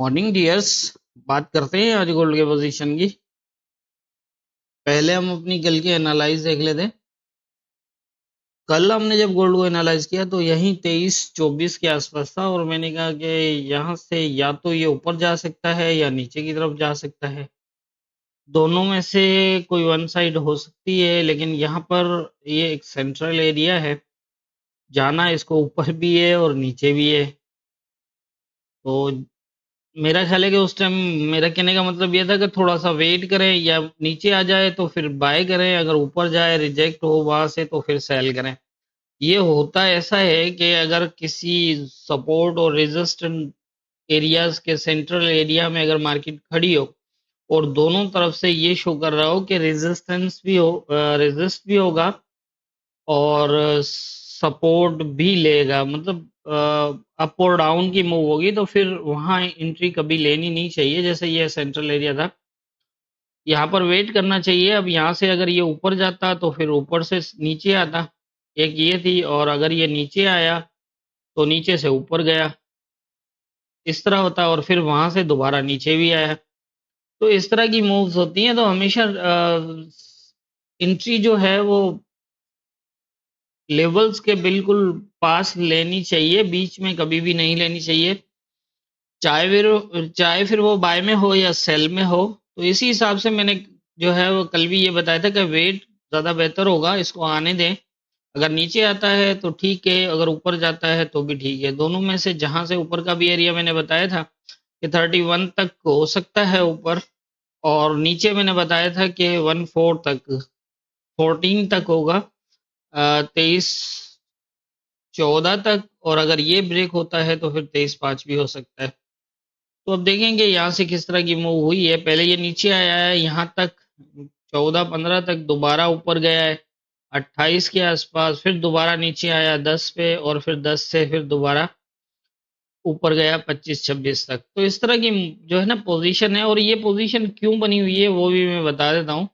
Morning dears. बात करते हैं आज गोल्ड के पोजीशन की। पहले हम अपनी कल की एनालाइज देख लेते हैं। कल हमने जब गोल्ड को एनालाइज किया तो यहीं 23-24 के आसपास था और मैंने कहा कि यहाँ से या तो ये ऊपर जा सकता है या नीचे की तरफ जा सकता है। दोनों में से कोई वन साइड हो सकती है, लेकिन यहाँ पर ये एक सेंट्रल एरिया है, जाना इसको ऊपर भी है और नीचे भी है। तो मेरा ख्याल है कि उस टाइम मेरा कहने का मतलब ये था कि थोड़ा-सा वेट करें, या नीचे आ जाए तो फिर बाय करें, अगर ऊपर जाए रिजेक्ट हो वहाँ से तो फिर सेल करें। ये होता ऐसा है कि अगर किसी सपोर्ट और रेजिस्टेंस एरियाज़ के सेंट्रल एरिया में अगर मार्केट खड़ी हो और दोनों तरफ से ये शो कर रहा हो कि रेजिस्टेंस भी हो, रेजिस्ट भी होगा और सपोर्ट भी लेगा, मतलब अप और डाउन की मूव होगी, तो फिर वहाँ एंट्री कभी लेनी नहीं चाहिए। जैसे ये सेंट्रल एरिया था, यहाँ पर वेट करना चाहिए। अब यहाँ से अगर ये ऊपर जाता तो फिर ऊपर से नीचे आता, एक ये थी, और अगर ये नीचे आया तो नीचे से ऊपर गया, इस तरह होता, और फिर वहाँ से दोबारा नीचे भी आया। तो इस तरह की मूव्स होती हैं, तो हमेशा एंट्री जो है वो लेवल्स के बिल्कुल पास लेनी चाहिए, बीच में कभी भी नहीं लेनी चाहिए। चाहे फिर वो बाय में हो या सेल में हो। तो इसी हिसाब से मैंने जो है वो कल भी ये बताया था कि वेट ज़्यादा बेहतर होगा, इसको आने दें। अगर नीचे आता है तो ठीक है, अगर ऊपर जाता है तो भी ठीक है। दोनों में से जहाँ से ऊपर का भी एरिया मैंने बताया था कि 31 तक हो सकता है ऊपर, और नीचे मैंने बताया था कि 14 तक, 14 तक होगा, 23-14 तक, और अगर ये ब्रेक होता है तो फिर 23-5 भी हो सकता है। तो अब देखेंगे यहाँ से किस तरह की मूव हुई है। पहले ये नीचे आया है यहाँ तक, 14-15 तक, दोबारा ऊपर गया है 28 के आसपास, फिर दोबारा नीचे आया 10 पे, और फिर 10 से फिर दोबारा ऊपर गया 25-26 तक। तो इस तरह की जो है ना पोजीशन है, और ये पोजीशन क्यों बनी हुई है वो भी मैं बता देता हूँ।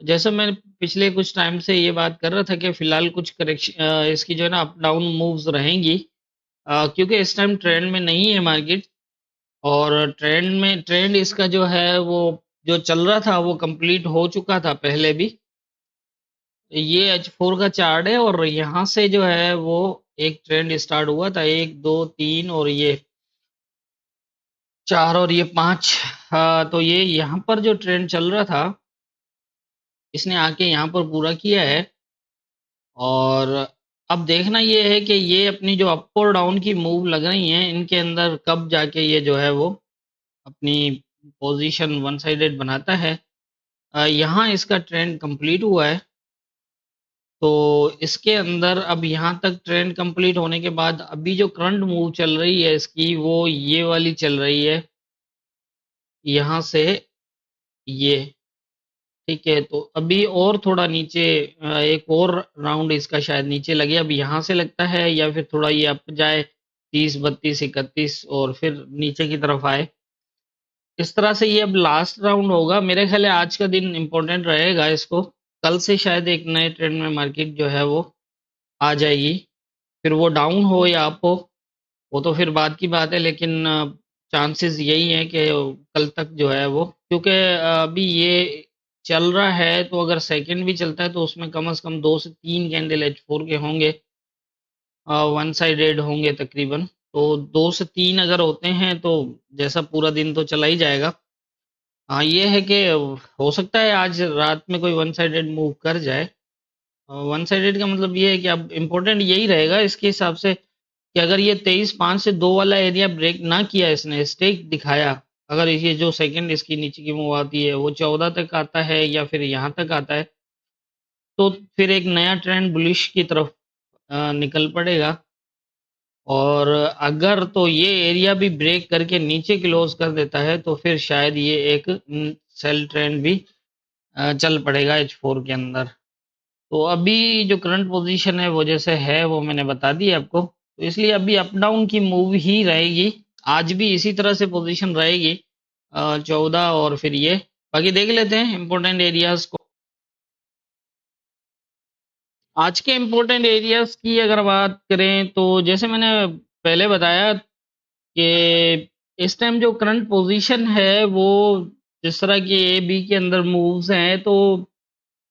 जैसे मैं पिछले कुछ टाइम से ये बात कर रहा था कि फिलहाल कुछ करेक्शन, इसकी जो है ना अप डाउन मूव्स रहेंगी, क्योंकि इस टाइम ट्रेंड में नहीं है मार्केट, और ट्रेंड इसका जो है वो जो चल रहा था वो कंप्लीट हो चुका था पहले भी। ये H4 का चार्ट है, और यहाँ से जो है वो एक ट्रेंड स्टार्ट हुआ था, 1 2 3 और ये 4 और ये 5। तो ये यहाँ पर जो ट्रेंड चल रहा था, इसने आके यहाँ पर पूरा किया है। और अब देखना ये है कि ये अपनी जो अप और डाउन की मूव लग रही हैं, इनके अंदर कब जाके ये जो है वो अपनी पोजीशन वन साइडेड बनाता है। यहाँ इसका ट्रेंड कंप्लीट हुआ है, तो इसके अंदर अब यहाँ तक ट्रेंड कंप्लीट होने के बाद अभी जो करंट मूव चल रही है इसकी, वो ये वाली चल रही है, यहाँ से ये, ठीक है। तो अभी और थोड़ा नीचे, एक और राउंड इसका शायद नीचे लगे, अब यहाँ से लगता है, या फिर थोड़ा ये अप जाए 30 32 31 और फिर नीचे की तरफ आए। इस तरह से ये अब लास्ट राउंड होगा। मेरे ख्याल है आज का दिन इम्पोर्टेंट रहेगा इसको, कल से शायद एक नए ट्रेंड में मार्केट जो है वो आ जाएगी। फिर वो डाउन हो या अप हो, वो तो फिर बाद की बात है, लेकिन चांसेस यही हैं कि कल तक जो है वो, क्योंकि अभी ये चल रहा है, तो अगर सेकंड भी चलता है तो उसमें कम से कम 2 से 3 कैंडल H4 के होंगे, वन साइडेड होंगे तकरीबन। तो 2 से 3 अगर होते हैं तो जैसा पूरा दिन तो चला ही जाएगा। हाँ, ये है कि हो सकता है आज रात में कोई वन साइडेड मूव कर जाए। वन साइडेड का मतलब ये है कि अब इम्पोर्टेंट यही रहेगा इसके हिसाब से कि अगर ये 23-5 से 2 वाला एरिया ब्रेक ना किया, इसने स्टेक दिखाया, अगर ये जो सेकंड इसकी नीचे की मूव आती है वो 14 तक आता है या फिर यहाँ तक आता है, तो फिर एक नया ट्रेंड बुलिश की तरफ निकल पड़ेगा। और अगर तो ये एरिया भी ब्रेक करके नीचे क्लोज कर देता है तो फिर शायद ये एक सेल ट्रेंड भी चल पड़ेगा H4 के अंदर। तो अभी जो करंट पोजीशन है वो जैसे है वो मैंने बता दी आपको, तो इसलिए अभी अप डाउन की मूव ही रहेगी। आज भी इसी तरह से पोजीशन रहेगी, 14, और फिर ये बाकी देख लेते हैं इम्पोर्टेंट एरियाज को। आज के इम्पोर्टेंट एरियाज की अगर बात करें तो जैसे मैंने पहले बताया कि इस टाइम जो करंट पोजीशन है वो जिस तरह की ए बी के अंदर मूव्स हैं, तो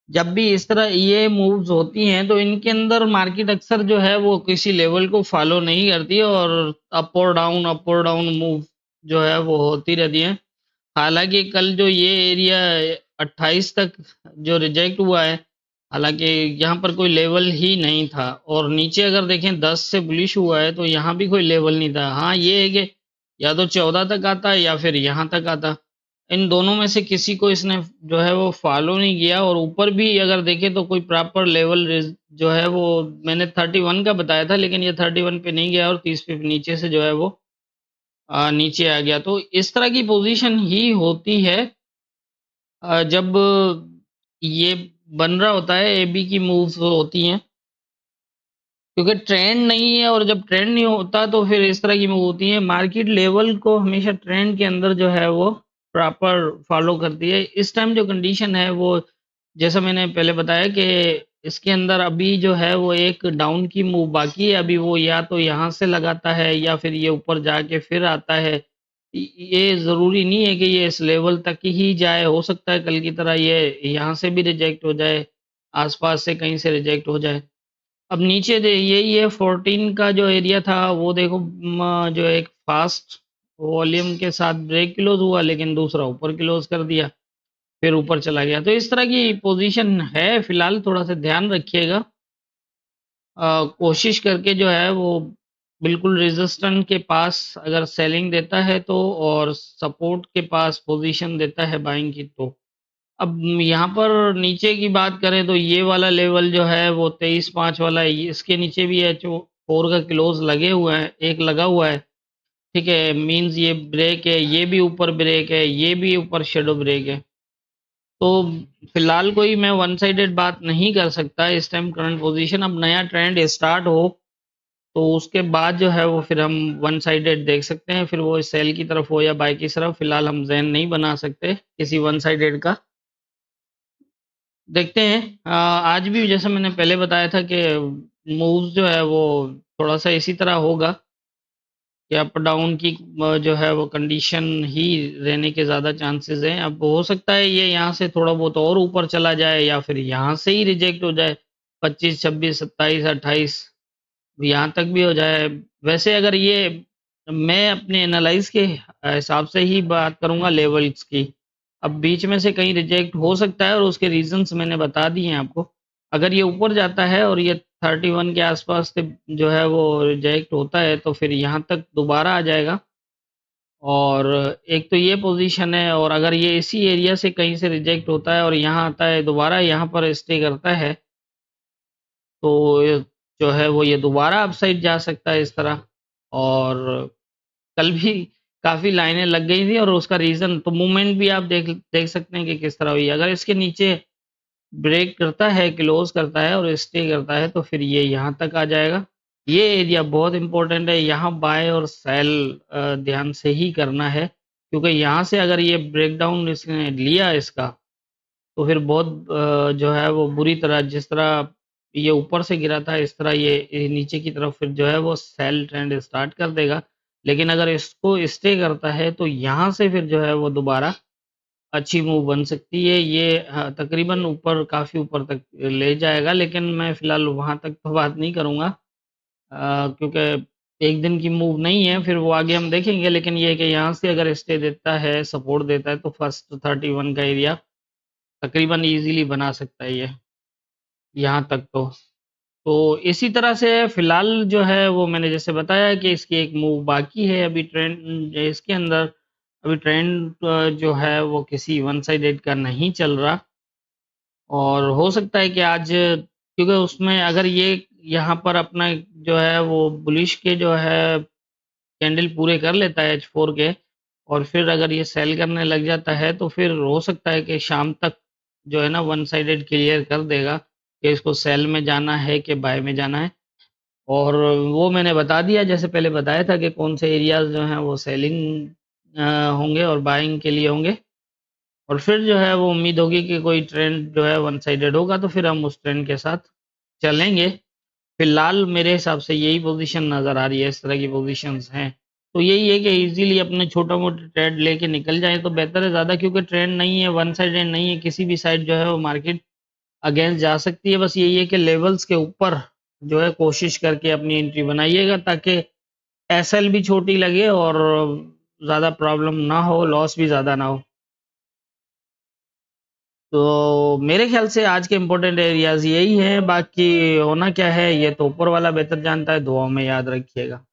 जब भी इस तरह ये मूव्स होती हैं तो इनके अंदर मार्केट अक्सर जो है वो किसी लेवल को फॉलो नहीं करती है और अप और डाउन मूव जो है वो होती रहती है। हालांकि कल जो ये एरिया 28 तक जो रिजेक्ट हुआ है, हालांकि यहाँ पर कोई लेवल ही नहीं था, और नीचे अगर देखें 10 से बुलिश हुआ है तो यहाँ भी कोई लेवल नहीं था। हाँ ये है कि या तो 14 तक आता है या फिर यहाँ तक आता, इन दोनों में से किसी को इसने जो है वो फॉलो नहीं किया। और ऊपर भी अगर देखें तो कोई प्रॉपर लेवल जो है वो मैंने 31 का बताया था, लेकिन ये 31 पे नहीं गया और 30 पे नीचे से जो है वो नीचे आ गया। तो इस तरह की पोजीशन ही होती है जब ये बन रहा होता है, ए बी की मूव्स होती हैं, क्योंकि ट्रेंड नहीं है, और जब ट्रेंड नहीं होता तो फिर इस तरह की मूव होती है। मार्केट लेवल को हमेशा ट्रेंड के अंदर जो है वो प्रॉपर फॉलो करती है। इस टाइम जो कंडीशन है वो जैसा मैंने पहले बताया कि इसके अंदर अभी जो है वो एक डाउन की मूव बाकी है। अभी वो या तो यहाँ से लगाता है या फिर ये ऊपर जाके फिर आता है। ये ज़रूरी नहीं है कि ये इस लेवल तक ही जाए, हो सकता है कल की तरह ये यहाँ से भी रिजेक्ट हो जाए, आसपास से कहीं से रिजेक्ट हो जाए। अब नीचे दे यही है 14 का जो एरिया था वो देखो, जो एक फास्ट वॉल्यूम के साथ ब्रेक क्लोज हुआ, लेकिन दूसरा ऊपर क्लोज कर दिया, फिर ऊपर चला गया। तो इस तरह की पोजीशन है फिलहाल, थोड़ा सा ध्यान रखिएगा। कोशिश करके जो है वो बिल्कुल रेजिस्टेंट के पास अगर सेलिंग देता है तो, और सपोर्ट के पास पोजीशन देता है बाइंग की तो। अब यहाँ पर नीचे की बात करें तो ये वाला लेवल जो है वो 23.5 वाला है, इसके नीचे भी एच फोर का क्लोज लगे हुए हैं, एक लगा हुआ है। ठीक है, मींस ये ब्रेक है, ये भी ऊपर ब्रेक है, ये भी ऊपर शेडो ब्रेक है। तो फिलहाल कोई मैं वन साइडेड बात नहीं कर सकता इस टाइम करंट पोजीशन। अब नया ट्रेंड स्टार्ट हो तो उसके बाद जो है वो फिर हम वन साइडेड देख सकते हैं, फिर वो सेल की तरफ हो या बाय की तरफ। फिलहाल हम जहन नहीं बना सकते किसी वन साइडेड का। देखते हैं। आज भी जैसा मैंने पहले बताया था कि मूव्स जो है वो थोड़ा सा इसी तरह होगा कि अप डाउन की जो है वो कंडीशन ही रहने के ज़्यादा चांसेस हैं। अब हो सकता है ये यहाँ से थोड़ा बहुत और ऊपर चला जाए या फिर यहाँ से ही रिजेक्ट हो जाए, 25 26 27 28 यहाँ तक भी हो जाए। वैसे अगर ये मैं अपने एनालाइज के हिसाब से ही बात करूँगा लेवल्स की, अब बीच में से कहीं रिजेक्ट हो सकता है और उसके रीजंस मैंने बता दिए हैं आपको। अगर ये ऊपर जाता है और ये 31 के आसपास से जो है वो रिजेक्ट होता है तो फिर यहाँ तक दोबारा आ जाएगा। और एक तो ये पोजीशन है, और अगर ये इसी एरिया से कहीं से रिजेक्ट होता है और यहाँ आता है दोबारा यहाँ पर स्टे करता है तो ये जो है वो ये दोबारा अपसाइड जा सकता है इस तरह। और कल भी काफ़ी लाइनें लग गई थी, और उसका रीज़न तो मूवमेंट भी आप देख देख सकते हैं कि किस तरह हुई। अगर इसके नीचे ब्रेक करता है, क्लोज करता है और स्टे करता है तो फिर ये यहाँ तक आ जाएगा। ये एरिया बहुत इंपॉर्टेंट है, यहाँ बाय और सेल ध्यान से ही करना है, क्योंकि यहाँ से अगर ये ब्रेकडाउन इसने लिया इसका तो फिर बहुत जो है वो बुरी तरह, जिस तरह ये ऊपर से गिरा था इस तरह ये नीचे की तरफ फिर जो है वो सेल ट्रेंड स्टार्ट कर देगा। लेकिन अगर इसको स्टे करता है तो यहाँ से फिर जो है वो दोबारा अच्छी मूव बन सकती है। ये तकरीबन ऊपर काफ़ी ऊपर तक ले जाएगा, लेकिन मैं फ़िलहाल वहाँ तक तो बात नहीं करूँगा क्योंकि एक दिन की मूव नहीं है, फिर वो आगे हम देखेंगे। लेकिन ये है कि यहाँ से अगर स्टे देता है, सपोर्ट देता है तो फर्स्ट 31 का एरिया तकरीबन ईज़िली बना सकता है ये, यहाँ तक तो। तो इसी तरह से फ़िलहाल जो है वो मैंने जैसे बताया कि इसकी एक मूव बाकी है अभी ट्रेंड इसके अंदर। अभी ट्रेंड जो है वो किसी वन साइडेड का नहीं चल रहा, और हो सकता है कि आज क्योंकि उसमें अगर ये यहाँ पर अपना जो है वो बुलिश के जो है कैंडल पूरे कर लेता है H4 के, और फिर अगर ये सेल करने लग जाता है तो फिर हो सकता है कि शाम तक जो है ना वन साइडेड क्लियर कर देगा कि इसको सेल में जाना है कि बाय में जाना है। और वो मैंने बता दिया, जैसे पहले बताया था कि कौन से एरियाज जो हैं वो सेलिंग होंगे और बाइंग के लिए होंगे। और फिर जो है वो उम्मीद होगी कि कोई ट्रेंड जो है वन साइडेड होगा तो फिर हम उस ट्रेंड के साथ चलेंगे। फिलहाल मेरे हिसाब से यही पोजीशन नज़र आ रही है, इस तरह की पोजीशंस हैं। तो यही है कि इजीली अपने छोटा मोटा ट्रेड लेके निकल जाए तो बेहतर है ज़्यादा, क्योंकि ट्रेंड नहीं है, वन साइडेड नहीं है, किसी भी साइड जो है वो मार्केट अगेंस्ट जा सकती है। बस यही है कि लेवल्स के ऊपर जो है कोशिश करके अपनी एंट्री बनाइएगा, ताकि एसएल भी छोटी लगे और ज़्यादा प्रॉब्लम ना हो, लॉस भी ज़्यादा ना हो। तो मेरे ख्याल से आज के इम्पोर्टेंट एरियाज यही हैं, बाकी होना क्या है ये तो ऊपर वाला बेहतर जानता है। दुआओं में याद रखिएगा।